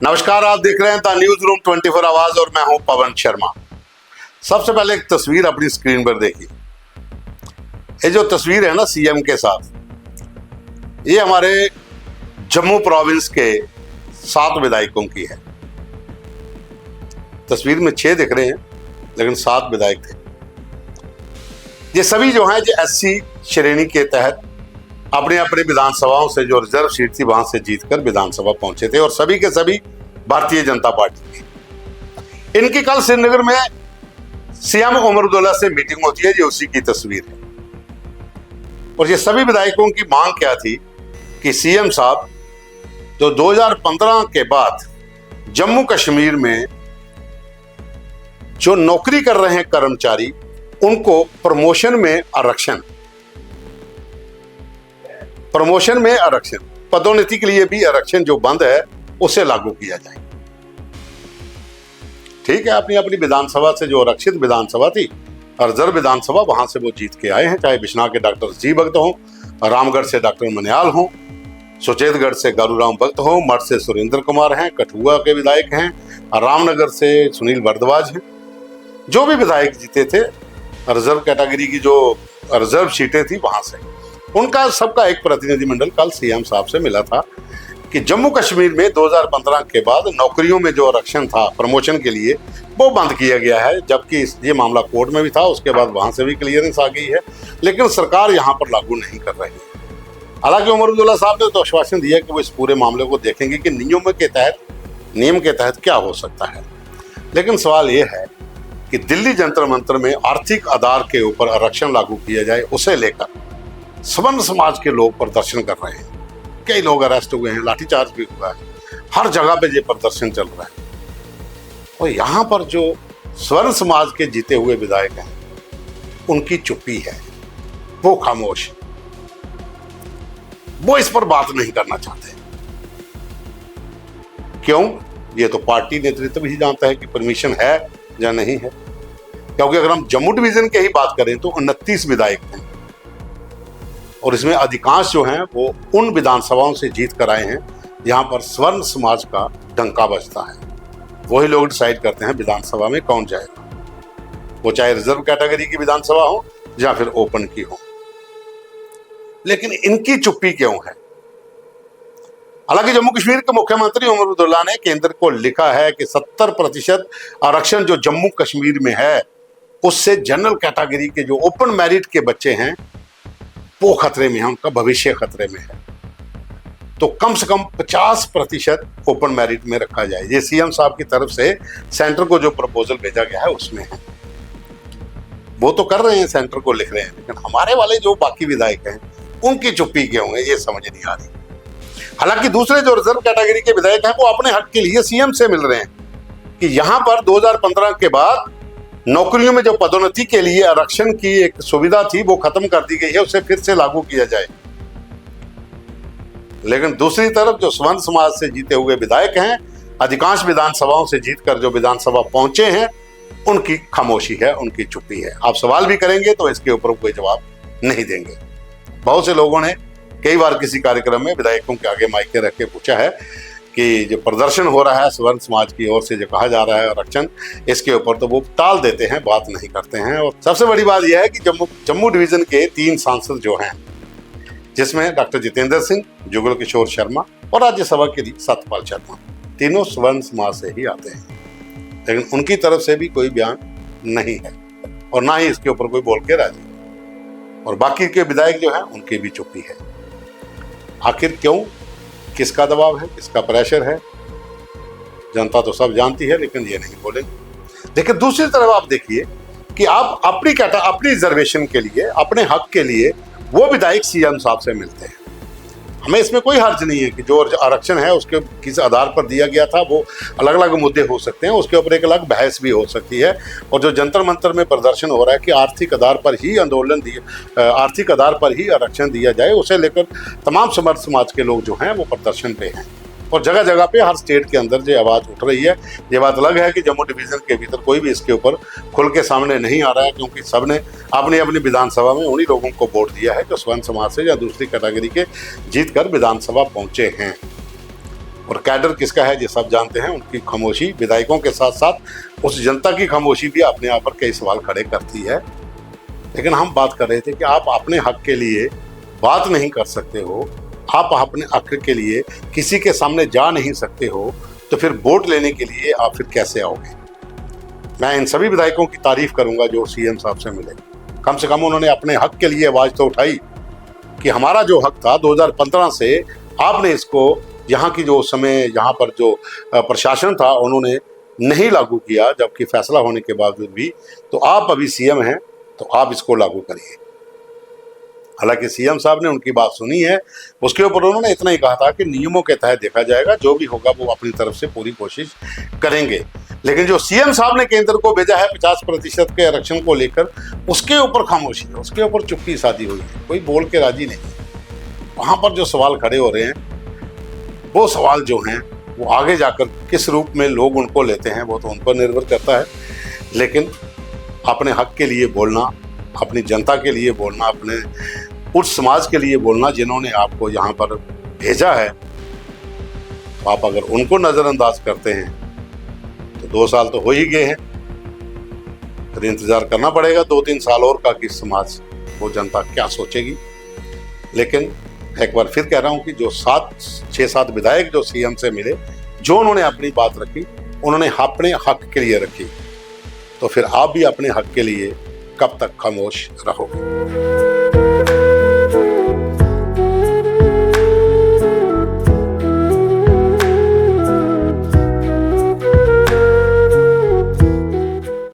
नमस्कार, आप देख रहे हैं द न्यूज रूम 24 आवाज और मैं हूं पवन शर्मा। सबसे पहले एक तस्वीर अपनी स्क्रीन पर देखिए। ये जो तस्वीर है ना सीएम के साथ, ये हमारे जम्मू प्रोविंस के 7 विधायकों की है। तस्वीर में 6 दिख रहे हैं लेकिन 7 विधायक थे। ये सभी जो हैं जो एससी श्रेणी के तहत अपने अपने विधानसभाओं से जो रिजर्व सीट थी वहां से जीतकर विधानसभा पहुंचे थे और सभी के सभी भारतीय जनता पार्टी के। इनकी कल श्रीनगर में सीएम उमर अब्दुल्ला से मीटिंग होती है, ये उसी की तस्वीर है। और ये सभी विधायकों की मांग क्या थी कि सीएम साहब जो 2015 के बाद जम्मू कश्मीर में जो नौकरी कर रहे हैं कर्मचारी, उनको प्रमोशन में आरक्षण, पदोन्नति के लिए भी आरक्षण जो बंद है उसे लागू किया जाए। ठीक है, अपनी अपनी विधानसभा से जो आरक्षित विधानसभा थी, रिजर्व विधानसभा, वहां से वो जीत के आए हैं। चाहे बिश्नाह के डॉक्टर जी भगत हो, रामगढ़ से डॉक्टर मनियाल हो, सुचेतगढ़ से गारूराम भगत हो, मठ से सुरेंद्र कुमार हैं, कठुआ के विधायक हैं, रामनगर से सुनील भारद्वाज हैं। जो भी विधायक जीते थे रिजर्व कैटेगरी की जो रिजर्व सीटें थी वहां से, उनका सबका एक प्रतिनिधिमंडल कल सीएम साहब से मिला था कि जम्मू कश्मीर में 2015 के बाद नौकरियों में जो आरक्षण था प्रमोशन के लिए, वो बंद किया गया है। जबकि ये मामला कोर्ट में भी था, उसके बाद वहां से भी क्लियरेंस आ गई है, लेकिन सरकार यहां पर लागू नहीं कर रही है। हालांकि उमर अब्दुल्ला साहब ने तो आश्वासन दिया कि वो इस पूरे मामले को देखेंगे कि नियम के तहत क्या हो सकता है। लेकिन सवाल ये है कि दिल्ली जंतर मंतर में आर्थिक आधार के ऊपर आरक्षण लागू किया जाए, उसे लेकर सवर्ण समाज के लोग प्रदर्शन कर रहे हैं। कई लोग अरेस्ट हुए हैं, लाठीचार्ज भी हुआ है, हर जगह पे ये प्रदर्शन चल रहा है। और यहां पर जो स्वर्ण समाज के जीते हुए विधायक हैं, उनकी चुप्पी है, वो खामोश, वो इस पर बात नहीं करना चाहते। क्यों? ये तो पार्टी नेतृत्व भी जानता है कि परमिशन है या नहीं है। क्योंकि अगर हम जम्मू डिवीजन की ही बात करें तो 29 विधायक हैं और इसमें अधिकांश जो हैं वो उन विधानसभाओं से जीत कर आए हैं जहां पर स्वर्ण समाज का डंका बजता है। वही लोग डिसाइड करते हैं विधानसभा में कौन जाएगा, वो चाहे रिजर्व कैटेगरी की विधानसभा हो या फिर ओपन की हो। लेकिन इनकी चुप्पी क्यों है? हालांकि जम्मू कश्मीर के मुख्यमंत्री उमर अब्दुल्ला ने केंद्र को लिखा है कि 70% आरक्षण जो जम्मू कश्मीर में है, उससे जनरल कैटेगरी के जो ओपन मेरिट के बच्चे हैं वो खतरे में है, उनका भविष्य खतरे में है। तो कम से कम 50% ओपन मेरिट में रखा जाए। ये सीएम साहब की तरफ से सेंटर को जो प्रपोजल भेजा गया है उसमें है। वो तो कर रहे हैं, सेंटर को लिख रहे हैं, लेकिन हमारे वाले जो बाकी विधायक हैं उनकी चुप्पी क्यों है, ये समझ नहीं आ रही। हालांकि दूसरे जो रिजर्व कैटेगरी के विधायक हैं वो अपने हक के लिए सीएम से मिल रहे हैं कि यहां पर 2015 के बाद नौकरियों में जो पदोन्नति के लिए आरक्षण की एक सुविधा थी वो खत्म कर दी गई है, उसे फिर से लागू किया जाए। लेकिन दूसरी तरफ जो स्वर्ण समाज से जीते हुए विधायक हैं, अधिकांश विधानसभाओं से जीतकर जो विधानसभा पहुंचे हैं, उनकी खामोशी है, उनकी चुप्पी है। आप सवाल भी करेंगे तो इसके ऊपर कोई जवाब नहीं देंगे। बहुत से लोगों ने कई बार किसी कार्यक्रम में विधायकों के आगे माइक रख के पूछा है कि जो प्रदर्शन हो रहा है स्वर्ण समाज की ओर से जो कहा जा रहा है आरक्षण, इसके ऊपर तो वो टाल देते हैं, बात नहीं करते हैं। और सबसे बड़ी बात यह है कि जम्मू डिवीजन के 3 सांसद जो हैं, जिसमें डॉक्टर जितेंद्र सिंह, जुगल किशोर शर्मा और राज्यसभा के लिए सत्यपाल शर्मा, तीनों स्वर्ण समाज से ही आते हैं। लेकिन उनकी तरफ से भी कोई बयान नहीं है और ना ही इसके ऊपर कोई बोल के राजी। और बाकी के विधायक जो हैं उनकी भी चुप्पी है। आखिर क्यों? किसका दबाव है, किसका प्रेशर है, जनता तो सब जानती है, लेकिन ये नहीं बोलेंगे। लेकिन दूसरी तरफ आप देखिए कि आप अपनी रिजर्वेशन के लिए, अपने हक के लिए वो विधायक सीएम साहब से मिलते हैं। हमें इसमें कोई हर्ज नहीं है कि जो आरक्षण है उसके किस आधार पर दिया गया था, वो अलग अलग मुद्दे हो सकते हैं, उसके ऊपर एक अलग बहस भी हो सकती है। और जो जंतर मंतर में प्रदर्शन हो रहा है कि आर्थिक आधार पर ही आरक्षण दिया जाए, उसे लेकर तमाम समर्थ समाज के लोग जो हैं वो प्रदर्शन पे हैं। और जगह जगह पे हर स्टेट के अंदर जो आवाज़ उठ रही है। ये बात अलग है कि जम्मू डिवीज़न के भीतर कोई भी इसके ऊपर खुल के सामने नहीं आ रहा है, क्योंकि सबने अपनी अपनी विधानसभा में उन्हीं लोगों को वोट दिया है जो स्वर्ण समाज से या दूसरी कैटेगरी के जीत कर विधानसभा पहुंचे हैं। और कैडर किसका है ये सब जानते हैं। उनकी खामोशी विधायकों के साथ साथ उस जनता की खामोशी भी अपने आप पर कई सवाल खड़े करती है। लेकिन हम बात कर रहे थे कि आप अपने हक के लिए बात नहीं कर सकते हो, आप अपने हक के लिए किसी के सामने जा नहीं सकते हो, तो फिर वोट लेने के लिए आप फिर कैसे आओगे। मैं इन सभी विधायकों की तारीफ करूंगा जो सीएम साहब से मिले। कम से कम उन्होंने अपने हक के लिए आवाज तो उठाई कि हमारा जो हक था 2015 से आपने इसको यहाँ की जो समय यहाँ पर जो प्रशासन था उन्होंने नहीं लागू किया, जबकि फैसला होने के बावजूद भी। तो आप अभी सीएम हैं तो आप इसको लागू करिए। हालांकि सीएम साहब ने उनकी बात सुनी है, उसके ऊपर उन्होंने इतना ही कहा था कि नियमों के तहत देखा जाएगा, जो भी होगा वो अपनी तरफ से पूरी कोशिश करेंगे। लेकिन जो सीएम साहब ने केंद्र को भेजा है 50% के आरक्षण को लेकर, उसके ऊपर खामोशी है, उसके ऊपर चुप्पी साधी हुई है, कोई बोल के राजी नहीं। वहां पर जो सवाल खड़े हो रहे हैं वो सवाल जो हैं वो आगे जाकर किस रूप में लोग उनको लेते हैं वो तो उन पर निर्भर करता है। लेकिन अपने हक के लिए बोलना, अपनी जनता के लिए बोलना, अपने उस समाज के लिए बोलना जिन्होंने आपको यहाँ पर भेजा है, तो आप अगर उनको नज़रअंदाज करते हैं तो 2 साल तो हो ही गए हैं। फिर इंतजार करना पड़ेगा 2-3 साल और का कि समाज, वो जनता क्या सोचेगी। लेकिन एक बार फिर कह रहा हूं कि जो 6-7 विधायक जो सीएम से मिले, जो उन्होंने अपनी बात रखी, उन्होंने अपने हक के लिए रखी, तो फिर आप भी अपने हक के लिए कब तक खामोश रहोगे।